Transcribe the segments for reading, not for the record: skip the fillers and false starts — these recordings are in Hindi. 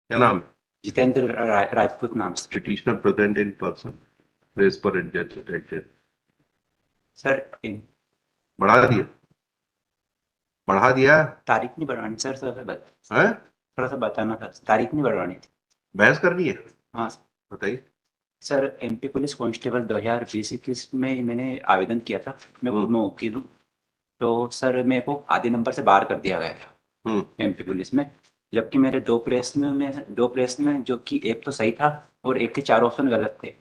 क्या नाम है? जितेंद्र राजपूत नाम से। Petitioner present in person, press पर इंटेंडेड। सर इन बढ़ा दिया? बढ़ा दिया तारीख नहीं बढ़वानी सर, है? थोड़ा सा बताना था, तारीख नहीं बढ़वानी थी। बहस करनी है? हाँ बताइए। सर, एमपी पुलिस कांस्टेबल 2020-21 में मैंने आवेदन किया था। मैं खुद में वकील हूँ। तो सर मेरे को आधे नंबर से बाहर कर दिया गया था हम्म। एमपी पुलिस में। जबकि मेरे दो प्रश्न में जो कि एक तो सही था और एक के चार ऑप्शन गलत थे।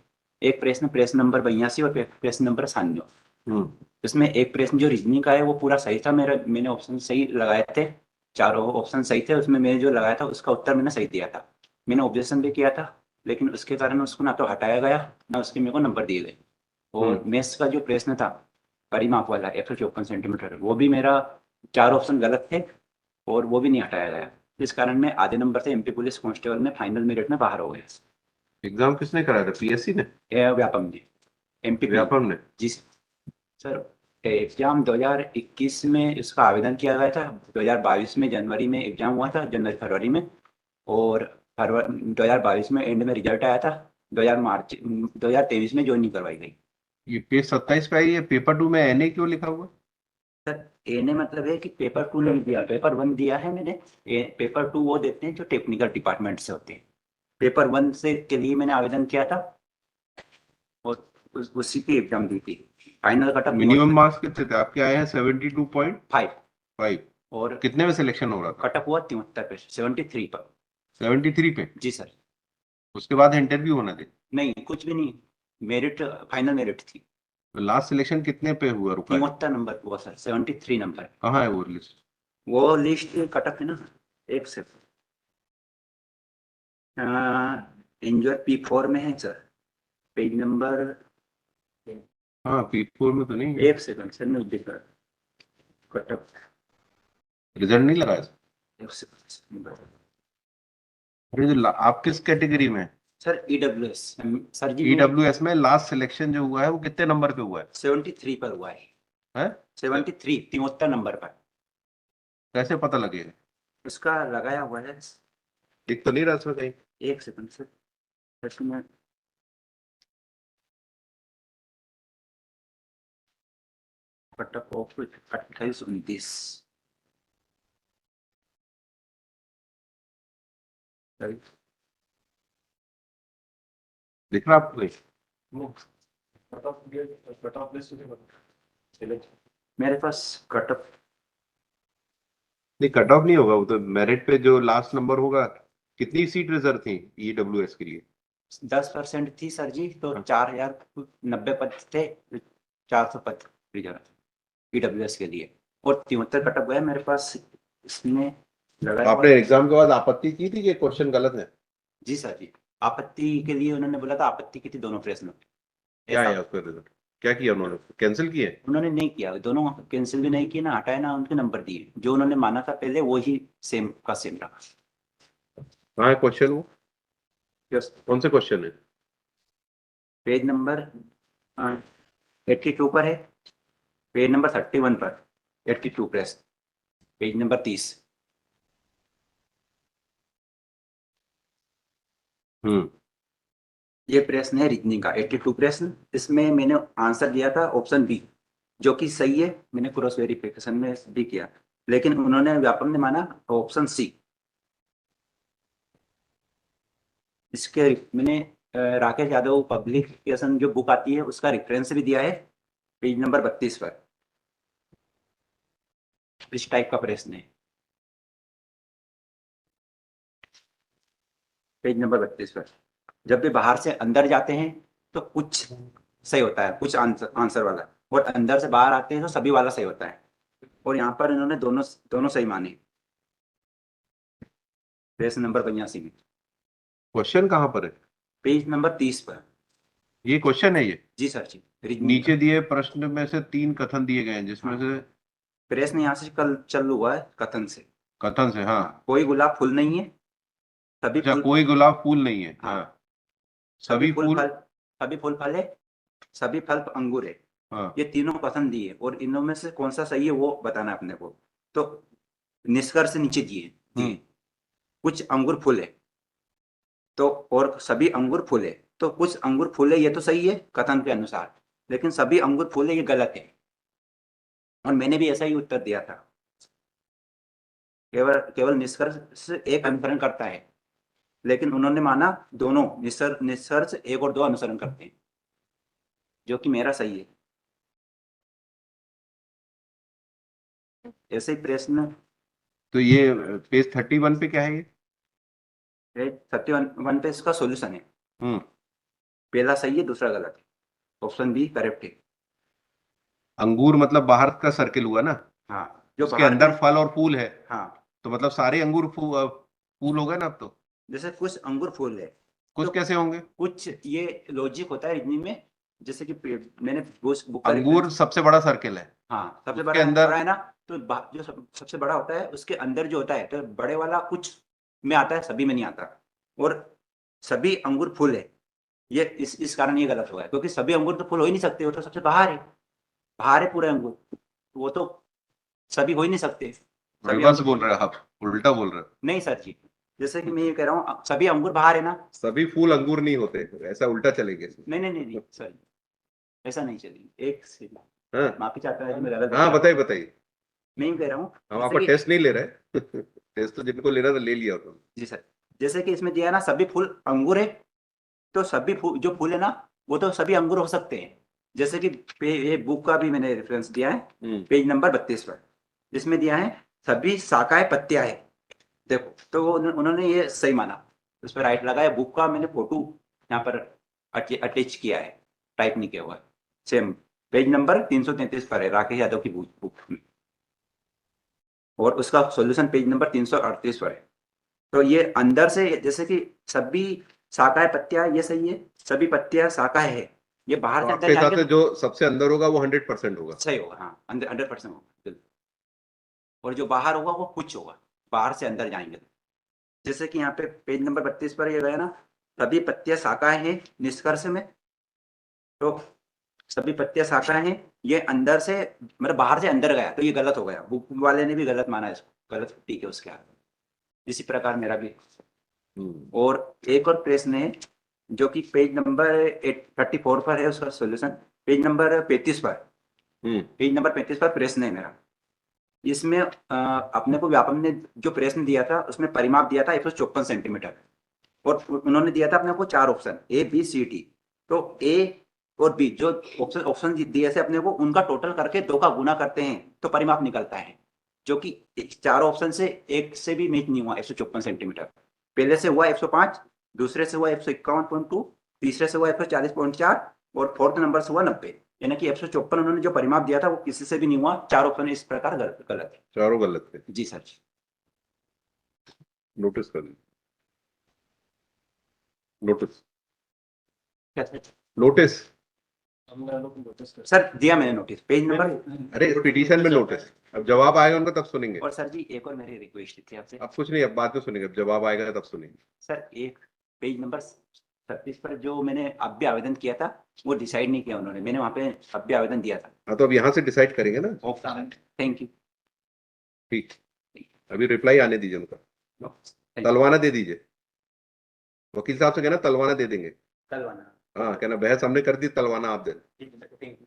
एक प्रश्न प्रश्न नंबर 82 और प्रश्न नंबर 96। हम्म। इसमें एक प्रश्न जो रीजनिंग का है वो पूरा सही था, मैंने ऑप्शन सही लगाए थे। चारों ऑप्शन सही थे, उसमें मैंने जो लगाया था उसका उत्तर मैंने सही दिया था। मैंने ऑब्जेक्शन भी किया था, लेकिन उसके कारण उसको ना तो हटाया गया, ना उसके मेरे को नंबर दिए गए। हम्म। और मैथ्स का जो प्रश्न था, परिमाप वाला 154 सेंटीमीटर, वो भी मेरा चार ऑप्शन गलत थे और वो भी नहीं हटाया गया। इस कारण मैं आधे नंबर से एमपी पुलिस कांस्टेबल में फाइनल मेरिट में बाहर हो गया। एग्जाम किसने कराया था? पीएससी ने? ये व्यापम जी, एमपीपी। व्यापम ने? जी सर। एग्जाम 2021 में इसका आवेदन किया गया था। 2022 में जनवरी में एग्जाम हुआ था, जनवरी फरवरी में। और फरवरी 2022 में एंड में रिजल्ट आया था। 2023 में ज्वाइनिंग करवाई गई। ये पेज 27 पे आई है, पेपर 2 में एनए क्यों लिखा हुआ? सर एने मतलब है कि पेपर टू नहीं दिया, पेपर वन दिया है मैंने। पेपर टू वो देते हैं जो टेक्निकल डिपार्टमेंट से होते हैं। पेपर वन से के लिए मैंने आवेदन किया था और उसी की एग्जाम दी थी। Final cut off minimum marks कितने थे आपके? आए हैं 72.5। 5। और कितने में सिलेक्शन हो रहा था? कट ऑफ हुआ 73 पे, 73 पर। 73 पे? जी सर। उसके बाद इंटरव्यू होना थे? नहीं, कुछ भी नहीं। मेरिट, फाइनल मेरिट थी। तो लास्ट सिलेक्शन कितने पे हुआ, रुका है? 73 नंबर हुआ सर, 73 नंबर। कहाँ है वो लिस्ट? वो लिस्ट कटअप है ना, एक से इंजॉय P4 में है सर, पेज नंबर। हाँ, P4 में तो नहीं है। एक सेकंड सर, मैं देख रहा कटअप। रिजल्ट नहीं लगा इसका? एक सेकंड अरे आप किस कैटेगरी में? सर, EWS सर जी मैं ईडब्ल्यूएस में लास्ट सिलेक्शन जो हुआ है वो कितने नंबर पे हुआ है? 73 पर हुआ है। हैं? 73, 73 नंबर पर। कैसे पता लगेगा? उसका लगाया हुआ है। दिख तो नहीं रहा इसमें कहीं। एक सेकंड सर, जैसे मैं कटअप ऑफ 28-29। दिख रहा आपको कहीं? वो कट ऑफ लिस्ट मेरे पास कटअप नहीं, कट ऑफ नहीं होगा, वो तो मेरिट पे जो लास्ट नंबर होगा। कितनी सीट रिजर्व थी ईडब्ल्यूएस के लिए? 10% थी सर जी, तो हाँ। 4090 पद थे। 400 पद रिजर्व EWS के लिए। और 73 कटअप गया मेरे पास, इसमें तो लगाया हुआ आपने है। एग्जाम के बाद आपत्ति की थी कि क्वेश्चन गलत है? जी सर जी। आपत्ति के लिए उन्होंने बोला था, आपत्ति की थी दोनों प्रश्नों में। क्या ऐसा है उसका रिजल्ट? क्या किया उन्होंने? कैंसिल किए? उन्होंने नहीं किया, दोनों कैंसिल भी नहीं किए, ना हटाए, ना उनके नंबर दिए। जो उन्होंने माना था पहले वो ही सेम का सेम रहा। हाँ, क्वेश्चन वो यस। कौन से क्वेश्चन है? पेज नंबर 82 पर है। पेज नंबर 31 पर 82 प्रेस, पेज नंबर 30। हम्म। ये प्रश्न है रीजनिंग का 82 प्रश्न। इसमें मैंने आंसर दिया था ऑप्शन बी, जो कि सही है। मैंने क्रॉस वेरिफिकेशन में भी किया, लेकिन उन्होंने व्यापम ने माना ऑप्शन सी। इसके मैंने राकेश यादव पब्लिकेशन जो बुक आती है उसका रेफरेंस भी दिया है, पेज नंबर 32 पर। इस टाइप का प्रश्न है, पेज नंबर 32 पर। जब भी बाहर से अंदर जाते हैं तो कुछ सही होता है, कुछ आंसर आंसर वाला, और अंदर से बाहर आते हैं तो सभी वाला सही होता है। और यहाँ पर इन्होंने दोनों दोनों सही माने, प्रश्न नंबर 82 में। क्वेश्चन कहाँ पर है? पेज नंबर 30 पर। ये क्वेश्चन है ये? जी सर जी, रीजनिंग का। नीचे दिए प्रश्न में से 3 कथन दिए गए हैं जिसमें हाँ, से। प्रश्न यहाँ से कल चल हुआ है कथन से। कथन से, हाँ। हाँ, कोई गुलाब फूल नहीं है, सभी अच्छा, फूल। कोई गुलाब फूल नहीं है, हाँ, हाँ। सभी सभी फूल फूल। फल, सभी फूल फल है, सभी फल अंगूर है। हाँ। ये तीनों कथन दिए और इनों में से कौन सा सही है वो बताना है अपने को। तो निष्कर्ष नीचे दिए दिए, हम्म। कुछ अंगूर फूल है, तो और सभी अंगूर फूले, तो कुछ अंगूर फूले ये तो सही है कथन के अनुसार, लेकिन सभी अंगूर फूले ये गलत है। और मैंने भी ऐसा ही उत्तर दिया था। केवल केवल निष्कर्ष एक अनुसरण करता है, लेकिन उन्होंने माना दोनों निष्कर्ष एक और दो अनुसरण करते हैं, जो कि मेरा सही है। ऐसे ही प्रश्न तो ये पेज 31 पे क्या है ये? 31 पे इसका सॉल्यूशन है। हम्म। पहला सही है, दूसरा गलत है। ऑप्शन बी करेक्ट है। अंगूर मतलब बाहर का सर्किल हुआ ना, हाँ, जो उसके बाहर अंदर का, फल और फूल है, हाँ, तो मतलब सारे अंगूर फूल हो गए ना अब तो। जैसे कुछ अंगूर फूल है, कुछ तो कैसे होंगे? कुछ ये लॉजिक होता है रीजनिंग में। जैसे कि मैंने बुक का अंगूर रेफरेंस, सबसे बड़ा सर्किल है, हाँ, सबसे उसके बड़ा अंदर है ना, तो जो सबसे बड़ा होता है उसके अंदर जो होता है, तो बड़े वाला कुछ में आता है, सभी में नहीं आता। और सभी अंगूर फूल है, ये इस कारण ये गलत हुआ है, क्योंकि सभी अंगूर तो फूल हो ही नहीं सकते, वो तो सबसे बाहर है, बाहर है पूरे अंगूर, वो तो सभी हो ही नहीं सकते। सभी रिवर्स अंगूर बोल रहे हो आप, उल्टा बोल रहे हो। नहीं सर जी, जैसे कि मैं ये कह रहा हूँ सभी अंगूर बाहर है ना। सभी फूल अंगूर नहीं होते, ऐसा उल्टा चलेंगे इसमें। नहीं नहीं नहीं नहीं सर, ऐसा नहीं चलेगी। एक से हाँ माफी चाहता है मैं गलत हाँ, बता रहा हूँ। बताइए बताइए। मैं ये कह रहा हूँ हम जैसे आपका कि, टेस्ट नहीं ले रहे टेस्ट तो जिनको लेना था ले लिया उन्होंने। जी सर, जैसे कि इसमें दिया है ना सभी फूल अंगूर है, तो सभी फूल जो फूल है ना, वो तो सभी अंगूर हो सकते हैं। जैसे कि ये बुक का भी मैंने रेफरेंस दिया है, पेज नंबर 32 पर, जिसमें दिया है सभी शाखाएं पत्तियां है। देखो, तो उन्होंने ये सही माना, उस पर राइट लगाया। बुक का मैंने फोटो यहाँ पर अटैच किया है, टाइप नहीं किया हुआ है। सेम पेज नंबर 333 पर है, राकेश यादव की बुक में, और उसका सॉल्यूशन पेज नंबर 338 पर है। तो ये अंदर से, जैसे कि सभी शाखाएं पत्तियां, ये सही है, सभी पत्तियां शाखाएं है, ये बाहर तो से अंदर आपके हिसाब जाएंगे से तो जो सबसे अंदर होगा वो 100% होगा। सही होगा। हाँ, अंदर 100% होगा बिल्कुल। और जो बाहर होगा वो कुछ होगा, बाहर से अंदर जाएंगे तो। जैसे कि यहाँ पे पेज नंबर 32 पर ये गया ना, सभी पत्तियां शाखाएं हैं निष्कर्ष में, तो सभी पत्तियां शाखाएं हैं, ये अंदर से मतलब बाहर से अंदर गया, तो ये गलत हो गया। बुक वाले ने भी गलत माना इसको, गलत ठीक है उसके आगे। इसी प्रकार मेरा भी। और एक और प्रश्न है जो कि पेज नंबर 34 पर है, उसका सॉल्यूशन पेज नंबर 35 पर, पेज नंबर 35 पर प्रश्न है मेरा। इसमें अपने को व्यापम ने जो प्रश्न दिया था उसमें परिमाप दिया था 154 सेंटीमीटर, और उन्होंने दिया था अपने को 4 option A B C D. तो ए और बी जो ऑप्शन दिए थे अपने को, उनका टोटल करके 2 का गुना करते हैं तो परिमाप निकलता है, जो कि 4 ऑप्शन से एक से भी मैच नहीं हुआ 154 सेंटीमीटर। पहले से हुआ 105, दूसरे से हुआ 151.2, तीसरे से हुआ 140.4, और फोर्थ नंबर से हुआ 90। यानी कि 154 उन्होंने जो परिमाप दिया था वो किसी से भी नहीं हुआ। 4 ऑप्शन इस प्रकार गलत है। चारों गलत थे। जी सर जी। नोटिस कर लीजिए, नोटिस क्या सर? नोटिस। सर दिया मैंने नोटिस, पेज नंबर। अरे पिटीशन में नोटिस, अब जवाब आएगा उनका तब सुनेंगे। और सर जी एक और मेरी रिक्वेस्ट थी आपसे। अब कुछ नहीं, अब बाद में सुनेंगे, अब जवाब आएगा तब सुनेंगे। सर एक पेज नंबर 36 पर जो मैंने अभ्य आवेदन किया था वो डिसाइड नहीं किया उन्होंने, मैंने वहाँ पे अभ्य आवेदन दिया था। हाँ, तो अब यहाँ से डिसाइड करेंगे ना। Thank you. ठीक, अभी रिप्लाई आने दीजिए उनका। Thank you. तलवाना दे दीजिए, वकील साहब से कहना तलवाना दे देंगे। तलवाना। हाँ, कहना बहस हमने कर दी, तलवाना आप दे। Thank you.